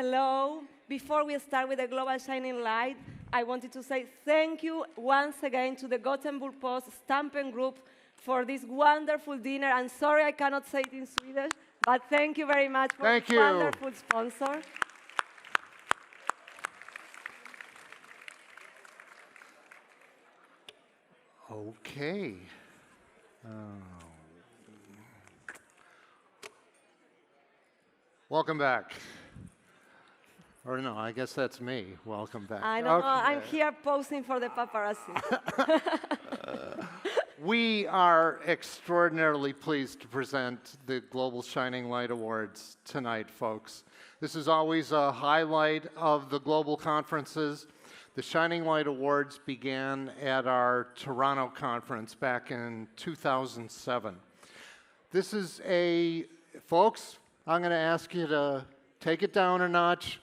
Hello. Before we start with the Global Shining Light, I wanted to say thank you once again to the Gothenburg Post Stampen Group for this wonderful dinner. I'm sorry I cannot say it in Swedish, but thank you very much for this wonderful sponsor. Okay. Welcome back. Or no, I guess that's me. Welcome back. I don't know. I'm here posing for the paparazzi. We are extraordinarily pleased to present the Global Shining Light Awards tonight, folks. This is always a highlight of the global conferences. The Shining Light Awards began at our Toronto conference back in 2007. This is folks, I'm going to ask you to take it down a notch.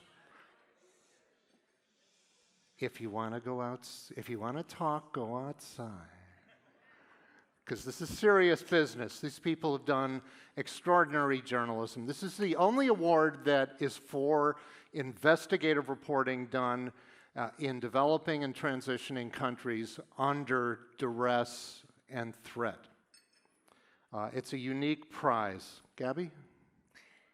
If you want to go out, if you want to talk, go outside. Because this is serious business. These people have done extraordinary journalism. This is the only award that is for investigative reporting done in developing and transitioning countries under duress and threat. It's a unique prize. Gabby?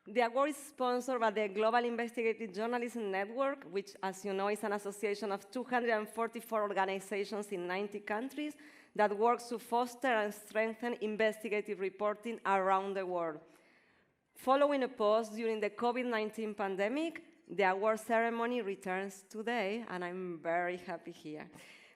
The award is sponsored by the Global Investigative Journalism Network, which, as you know, is an association of 244 organizations in 90 countries that works to foster and strengthen investigative reporting around the world. Following a pause during the COVID-19 pandemic, the award ceremony returns today, and I'm very happy here.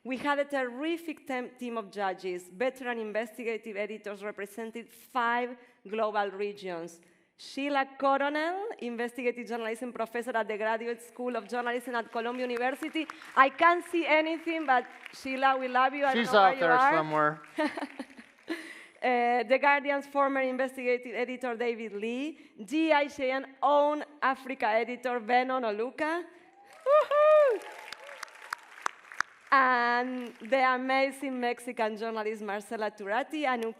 We had a terrific team of judges. Veteran investigative editors represented 5 global regions. Sheila Coronel, investigative journalism professor at the Graduate School of Journalism at Columbia University. I can't see anything, but Sheila, we love you. She's out there somewhere. The Guardian's former investigative editor, David Lee. GIJN own Africa editor, Ben Onoluka. And the amazing Mexican journalist, Marcela Turati. And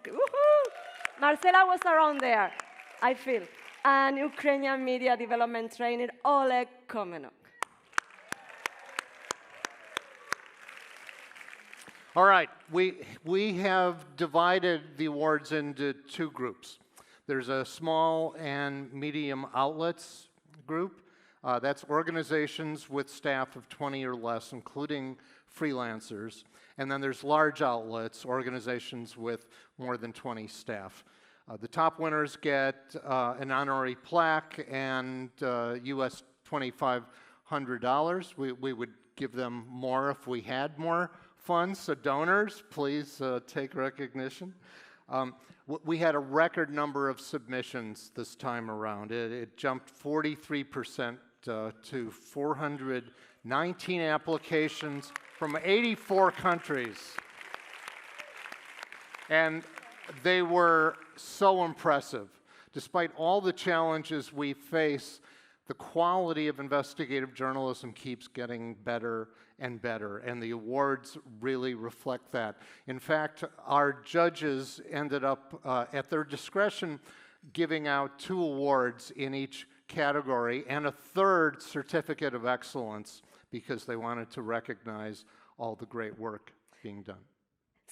Marcela was around there, I feel. And Ukrainian media development trainer, Oleg Komenok. All right, we have divided the awards into 2 groups. There's a small and medium outlets group. That's organizations with staff of 20 or less, including freelancers. And then there's large outlets, organizations with more than 20 staff. The top winners get an honorary plaque and US $2,500. We would give them more if we had more funds, so donors, please take recognition. We had a record number of submissions this time around. It jumped 43% to 419 applications from 84 countries. And they were so impressive. Despite all the challenges we face, the quality of investigative journalism keeps getting better and better, and the awards really reflect that. In fact, our judges ended up, at their discretion, giving out 2 awards in each category and a 3rd certificate of excellence because they wanted to recognize all the great work being done.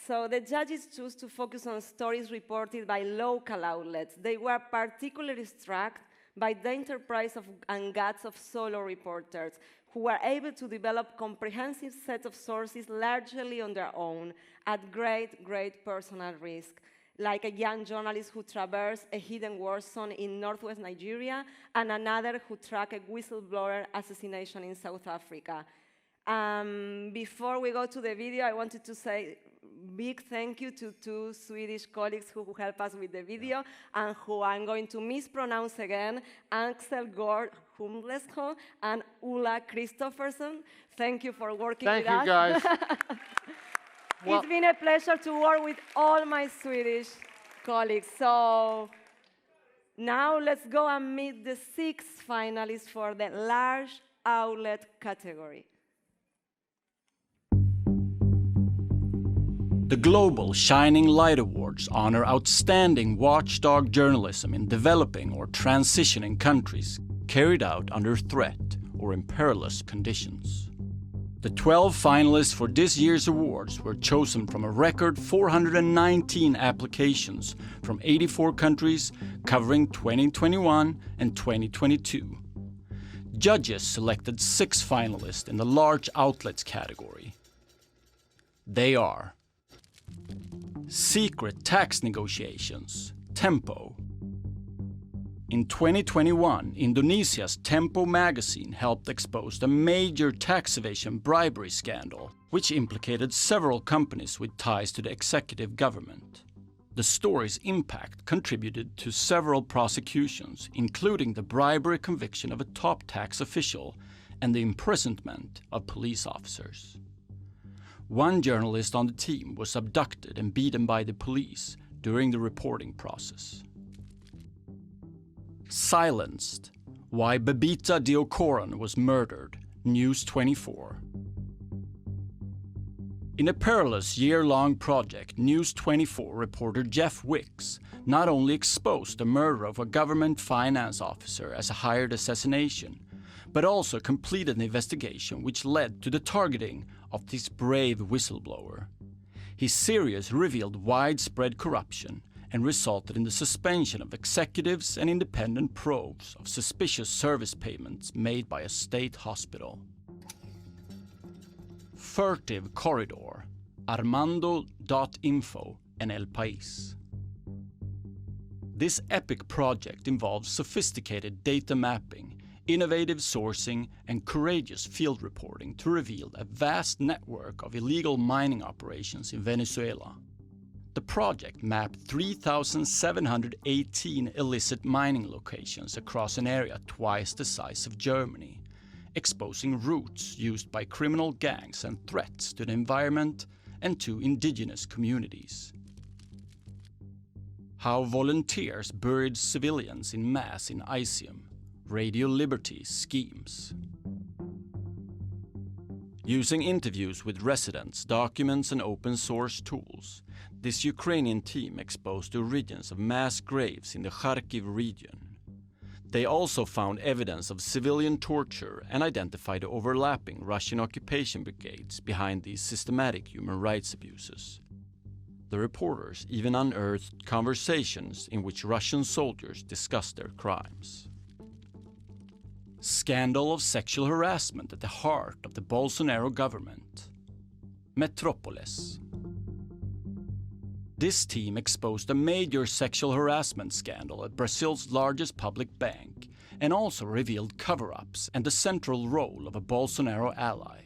So the judges choose to focus on stories reported by local outlets. They were particularly struck by the enterprise and guts of solo reporters who were able to develop comprehensive set of sources largely on their own at great personal risk, like a young journalist who traversed a hidden war zone in northwest Nigeria and another who tracked a whistleblower assassination in South Africa. Before we go to the video, I wanted to say big thank you to 2 Swedish colleagues who helped us with the video and who I'm going to mispronounce again, Axel Gård Humlesho and Ulla Kristofferson. Thank you for working with us. Thank you, guys. It's been a pleasure to work with all my Swedish colleagues. So now let's go and meet the 6 finalists for the large outlet category. The Global Shining Light Awards honor outstanding watchdog journalism in developing or transitioning countries, carried out under threat or in perilous conditions. The 12 finalists for this year's awards were chosen from a record 419 applications from 84 countries covering 2021 and 2022. Judges selected 6 finalists in the large outlets category. They are Secret Tax Negotiations, Tempo. In 2021, Indonesia's Tempo magazine helped expose a major tax evasion bribery scandal, which implicated several companies with ties to the executive government. The story's impact contributed to several prosecutions, including the bribery conviction of a top tax official and the imprisonment of police officers. One journalist on the team was abducted and beaten by the police during the reporting process. Silenced. Why Bebita Deocoran was murdered. News 24. In a perilous year-long project, News 24 reporter Jeff Wicks not only exposed the murder of a government finance officer as a hired assassination, but also completed an investigation which led to the targeting of this brave whistleblower. His series revealed widespread corruption and resulted in the suspension of executives and independent probes of suspicious service payments made by a state hospital. Furtive Corridor, Armando.info and El País. This epic project involves sophisticated data mapping, innovative sourcing, and courageous field reporting to reveal a vast network of illegal mining operations in Venezuela. The project mapped 3,718 illicit mining locations across an area twice the size of Germany, exposing routes used by criminal gangs and threats to the environment and to indigenous communities. How volunteers buried civilians in mass in Isium, Radio Liberty schemes. Using interviews with residents, documents and open source tools, this Ukrainian team exposed the origins of mass graves in the Kharkiv region. They also found evidence of civilian torture and identified the overlapping Russian occupation brigades behind these systematic human rights abuses. The reporters even unearthed conversations in which Russian soldiers discussed their crimes. Scandal of sexual harassment at the heart of the Bolsonaro government. Metropolis. This team exposed a major sexual harassment scandal at Brazil's largest public bank and also revealed cover-ups and the central role of a Bolsonaro ally.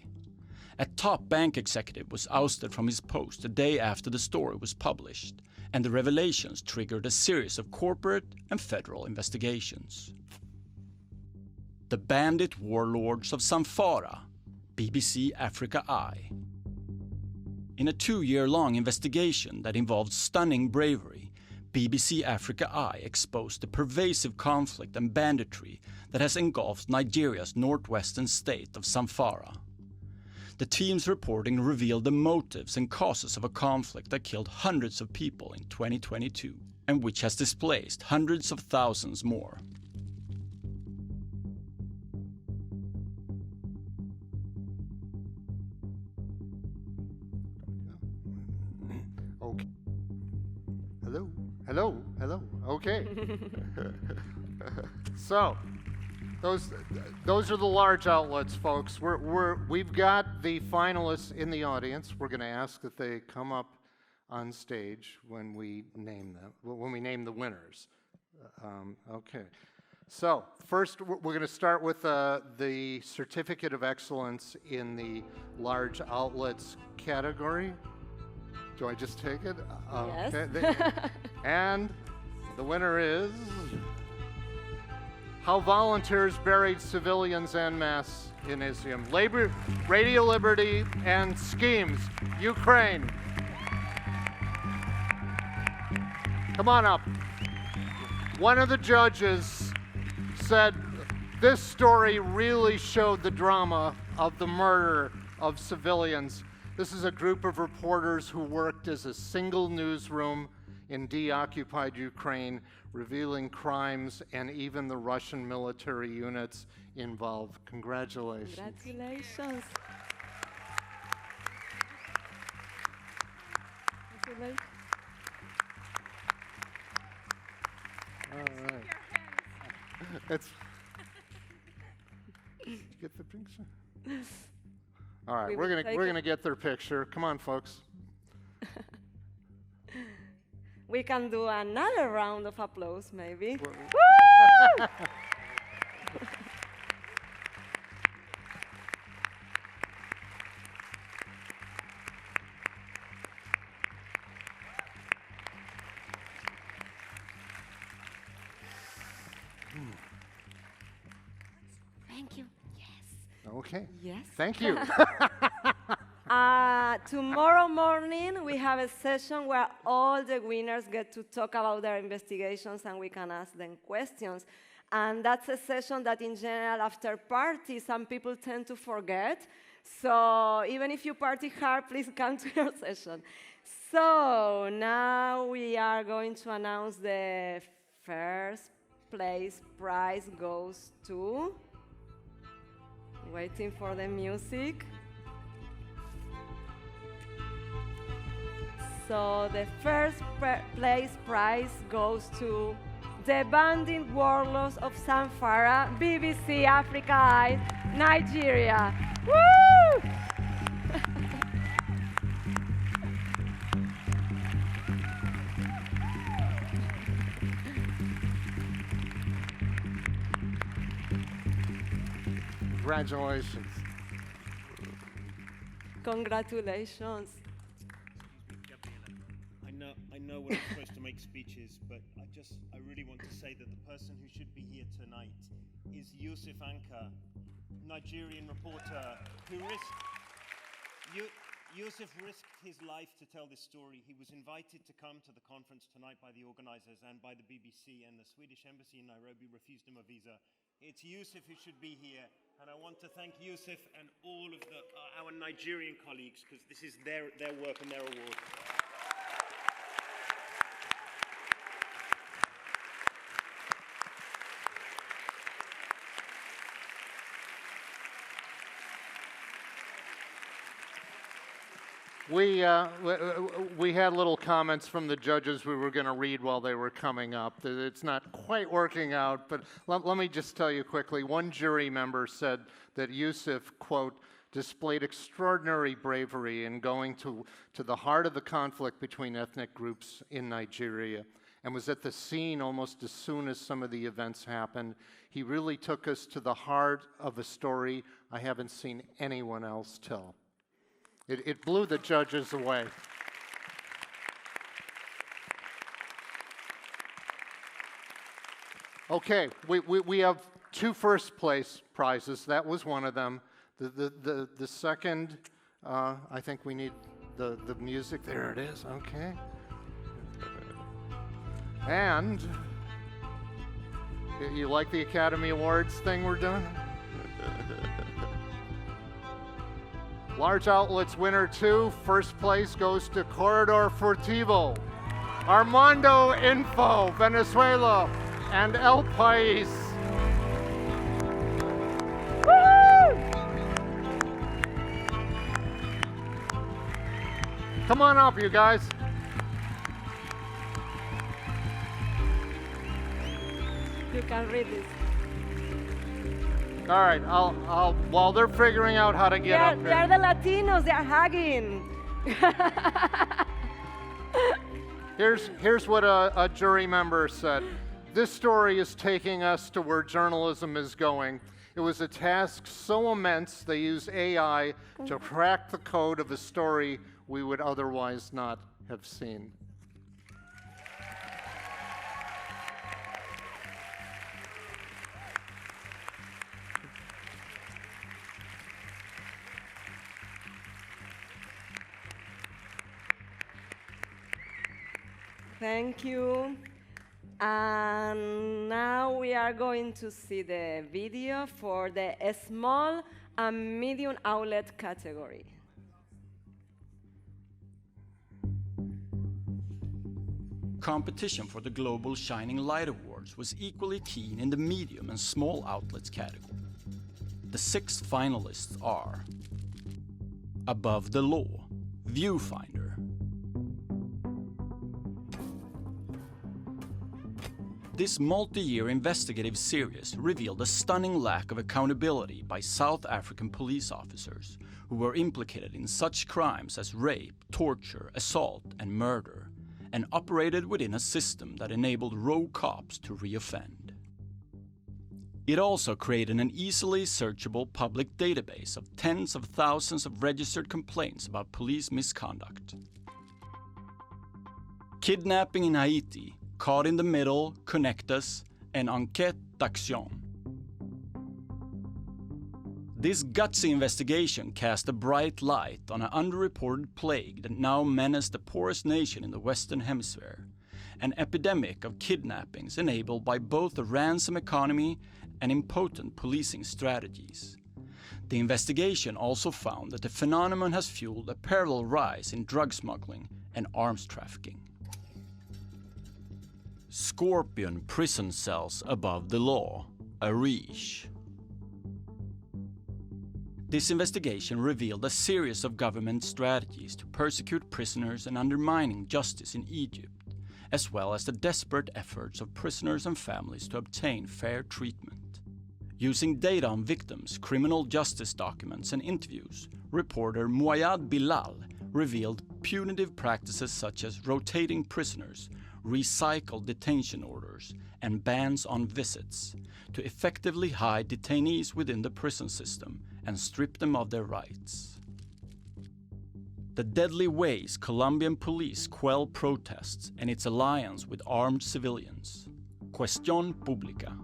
A top bank executive was ousted from his post the day after the story was published, and the revelations triggered a series of corporate and federal investigations. The Bandit Warlords of Zamfara, BBC Africa Eye. In a 2-year-long investigation that involved stunning bravery, BBC Africa Eye exposed the pervasive conflict and banditry that has engulfed Nigeria's northwestern state of Zamfara. The team's reporting revealed the motives and causes of a conflict that killed hundreds of people in 2022 and which has displaced hundreds of thousands more. Okay. Hello. Okay. So, those are the large outlets, folks. We've got the finalists in the audience. We're going to ask that they come up on stage when we name them, when we name the winners. Okay. So first, we're going to start with the Certificate of Excellence in the large outlets category. Do I just take it? Yes. Okay. And the winner is How Volunteers Buried Civilians en masse in Isium. Radio Liberty and Schemes, Ukraine. Come on up. One of the judges said this story really showed the drama of the murder of civilians. This is a group of reporters who worked as a single newsroom in deoccupied Ukraine, revealing crimes and even the Russian military units involved. Congratulations. Congratulations. Congratulations. All right. It's get the picture. All right, we're gonna get their picture. Come on, folks. We can do another round of applause, maybe. Woo! Thank you. Yes. Okay. Yes. Thank you. Tomorrow morning, we have a session where all the winners get to talk about their investigations and we can ask them questions. And that's a session that, in general, after party, some people tend to forget. So even if you party hard, please come to your session. So now we are going to announce the first place prize goes to... Waiting for the music. So the first place prize goes to The Bandit Warlords of Zamfara, BBC Africa Eyes, Nigeria. Woo! Congratulations. Congratulations. Gabriela, I know we're not supposed to make speeches, but I really want to say that the person who should be here tonight is Yusuf Anka, Nigerian reporter who Yusuf risked his life to tell this story. He was invited to come to the conference tonight by the organizers and by the BBC, and the Swedish embassy in Nairobi refused him a visa. It's Yusuf who should be here, and I want to thank Yusuf and all of our Nigerian colleagues, because this is their work and their award. We had little comments from the judges we were going to read while they were coming up. It's not quite working out, but let me just tell you quickly. One jury member said that Yusuf, quote, displayed extraordinary bravery in going to the heart of the conflict between ethnic groups in Nigeria and was at the scene almost as soon as some of the events happened. He really took us to the heart of a story I haven't seen anyone else tell. It blew the judges away. Okay, we have two first place prizes. That was one of them. The second, I think we need the music. There it is, okay. And, you like the Academy Awards thing we're doing? Large Outlets winner 2, first place goes to Corredor Furtivo, Armando Info, Venezuela, and El País. Woo! Come on up, you guys. You can read this. All right, I'll while they're figuring out how to get up They're the Latinos, they're hugging. Here's what a jury member said. This story is taking us to where journalism is going. It was a task so immense they used AI to crack the code of a story we would otherwise not have seen. Thank you. And now we are going to see the video for the small and medium outlet category. competition for the Global Shining Light Awards was equally keen in the medium and small outlets category. The 6 finalists are Above the Law, Viewfinder. This multi-year investigative series revealed a stunning lack of accountability by South African police officers who were implicated in such crimes as rape, torture, assault, and murder, and operated within a system that enabled rogue cops to reoffend. It also created an easily searchable public database of tens of thousands of registered complaints about police misconduct. Kidnapping in Haiti, Caught in the Middle, Connect Us, and Enquête d'Action. This gutsy investigation cast a bright light on an underreported plague that now menaced the poorest nation in the Western Hemisphere, an epidemic of kidnappings enabled by both the ransom economy and impotent policing strategies. The investigation also found that the phenomenon has fueled a parallel rise in drug smuggling and arms trafficking. Scorpion prison cells above the law, Arish. This investigation revealed a series of government strategies to persecute prisoners and undermining justice in Egypt, as well as the desperate efforts of prisoners and families to obtain fair treatment. Using data on victims, criminal justice documents, and interviews, reporter Muayyad Bilal revealed punitive practices such as rotating prisoners, recycled detention orders, and bans on visits to effectively hide detainees within the prison system and strip them of their rights. The deadly ways Colombian police quell protests and its alliance with armed civilians. Cuestión Pública.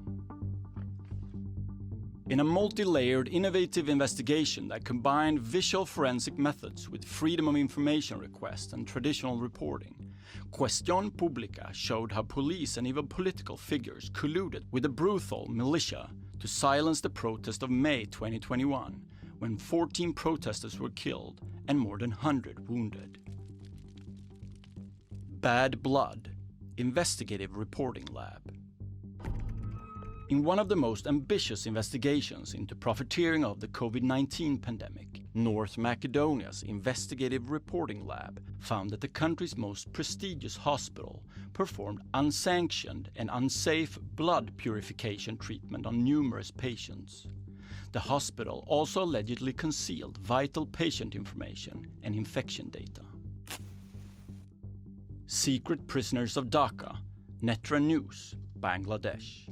In a multi-layered, innovative investigation that combined visual forensic methods with freedom of information requests and traditional reporting, Cuestión Pública showed how police and even political figures colluded with the brutal militia to silence the protest of May 2021, when 14 protesters were killed and more than 100 wounded. Bad Blood, Investigative Reporting Lab. In one of the most ambitious investigations into profiteering of the COVID-19 pandemic, North Macedonia's Investigative Reporting Lab found that the country's most prestigious hospital performed unsanctioned and unsafe blood purification treatment on numerous patients. The hospital also allegedly concealed vital patient information and infection data. Secret Prisoners of Dhaka, Netra News, Bangladesh.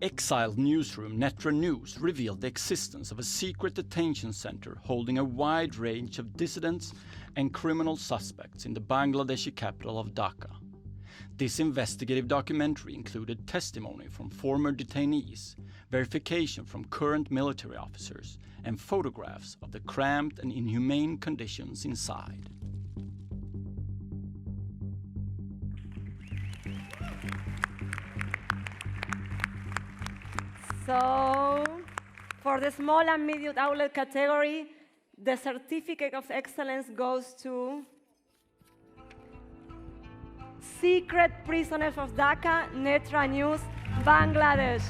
Exiled newsroom Netra News revealed the existence of a secret detention center holding a wide range of dissidents and criminal suspects in the Bangladeshi capital of Dhaka. This investigative documentary included testimony from former detainees, verification from current military officers, and photographs of the cramped and inhumane conditions inside. So, for the small and medium outlet category, the Certificate of Excellence goes to Secret Prisoners of Dhaka, Netra News, Bangladesh.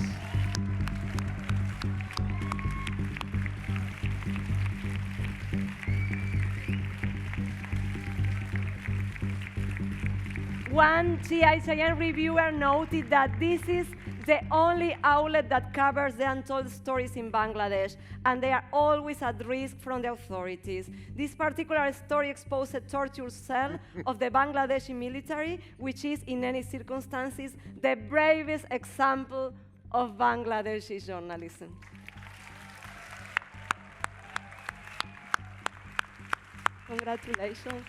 One GIJN reviewer noted that this is the only outlet that covers the untold stories in Bangladesh, and they are always at risk from the authorities. This particular story exposed a torture cell of the Bangladeshi military, which is, in any circumstances, the bravest example of Bangladeshi journalism. Congratulations.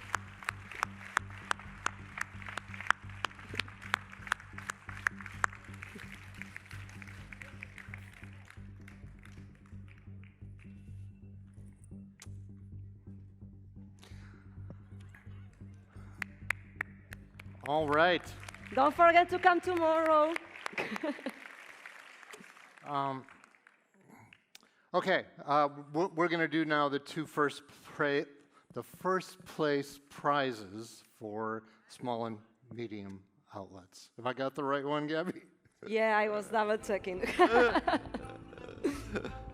All right. Don't forget to come tomorrow. Okay, we're going to do now the first place prizes for small and medium outlets. Have I got the right one, Gabby? Yeah, I was double checking.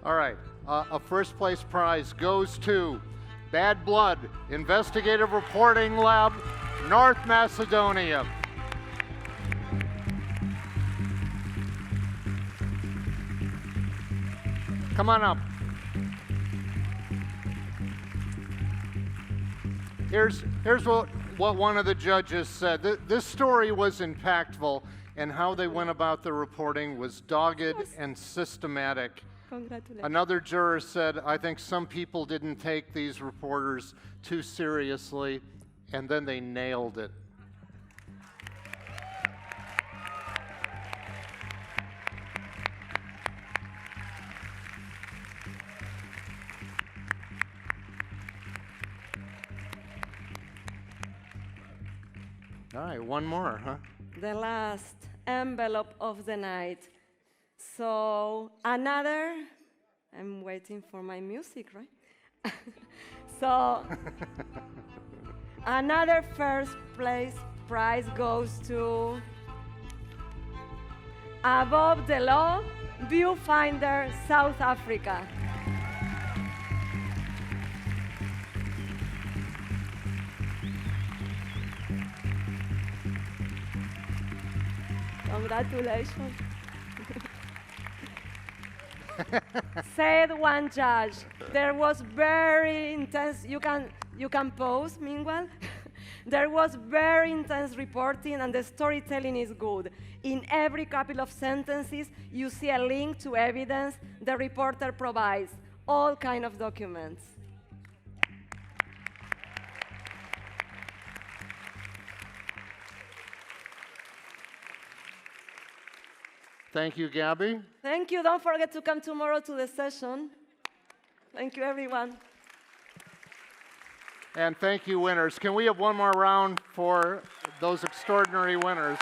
All right, a first place prize goes to Bad Blood Investigative Reporting Lab, North Macedonia. Come on up. Here's what one of the judges said. This story was impactful, and how they went about the reporting was dogged and systematic. Congratulations. Another juror said, I think some people didn't take these reporters too seriously, and then they nailed it. All right, one more, huh? The last envelope of the night. So another, I'm waiting for my music, right? So another first place prize goes to Above the Law, Viewfinder, South Africa. Congratulations. Said one judge, there was very intense, you can pause meanwhile. There was very intense reporting and the storytelling is good. In every couple of sentences, you see a link to evidence the reporter provides, all kind of documents. Thank you, Gabby. Thank you. Don't forget to come tomorrow to the session. Thank you, everyone. And thank you, winners. Can we have one more round for those extraordinary winners?